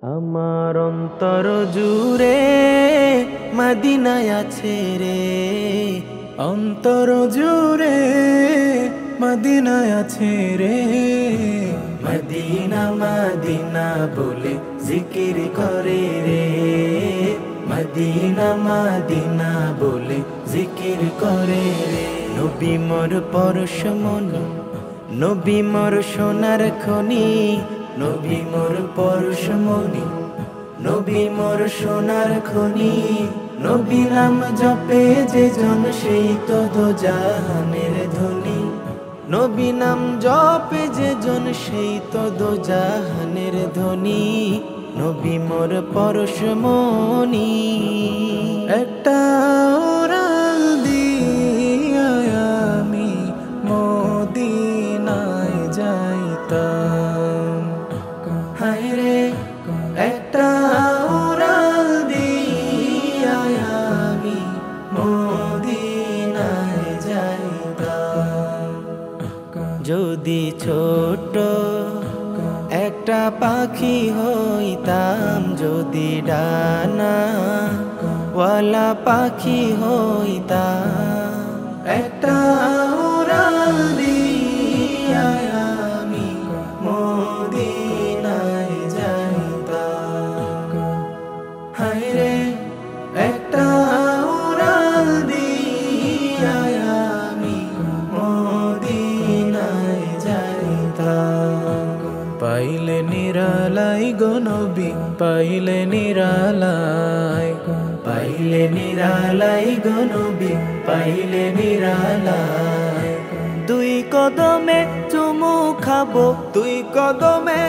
আমার অন্তর জুড়ে মদিনায় আছে রে, অন্তর জুড়ে মদিনায় আছে রে। মদিনা মদিনা বলে জিকির করে রে, মদিনা মদিনা বলে জিকির করে রে। নবী মোর পরশমণি, নবী মোর সোনার খনি, নবী মোর পরশমণি, নবী মোর সোনার খনি। নবী নাম জপে যে জন সেই তো দোজাহানের ধনী, নবী নাম জপে যে জন সেই তো দোজাহানের ধনী। নবী মোর পরশমণি। একটা উড়াল দিয়া আমি মদিনায় যাইতাম। হায় রে একটা উড়াল দিয়া আমি মদিনায় যাইতাম। যদি ছোট একটা পাখি হইতাম, যদি ডানা ওয়ালা পাখি হইতাম, একটা উড়াল দিয়া আমি মদিনায় যাইতাম। হায় রে একটা উড়াল দিয়া আমি মদিনায় যাইতাম। পাইলে নিরালাই গো নবী, পাইলে নিরালাই, পাইলে নিরালাই গো নবী, পাইলে নিরালাই। দুই কদমে চুমু খাবো, দুই কদমে,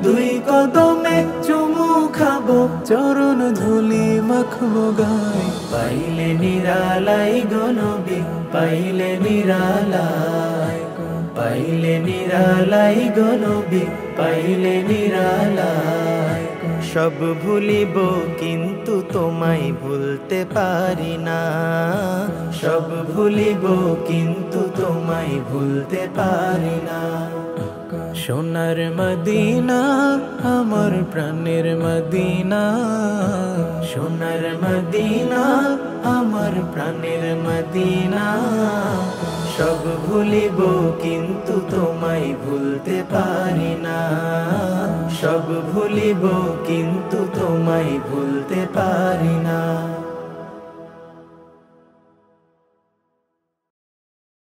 দুই কদমে চুমু খাবো, চরণ ধুলি মাখবো গায়। পাইলে নিরালাই গো নবী, পাইলে নিরালাই, পাইলে নিরালাই গো নবী, পাইলে নিরালাই। সব ভুলিব কিন্তু তোমায় ভুলতে পারি না, সব ভুলিব কিন্তু তোমায় ভুলতে পারি না। সোনার মদিনা আমার প্রাণের মদিনা, সোনার মদিনা আমার প্রাণের মদিনা। সব ভুলিব কিন্তু তোমায় ভুলতে পারি না, সব ভুলিব কিন্তু তোমায় ভুলতে পারি না।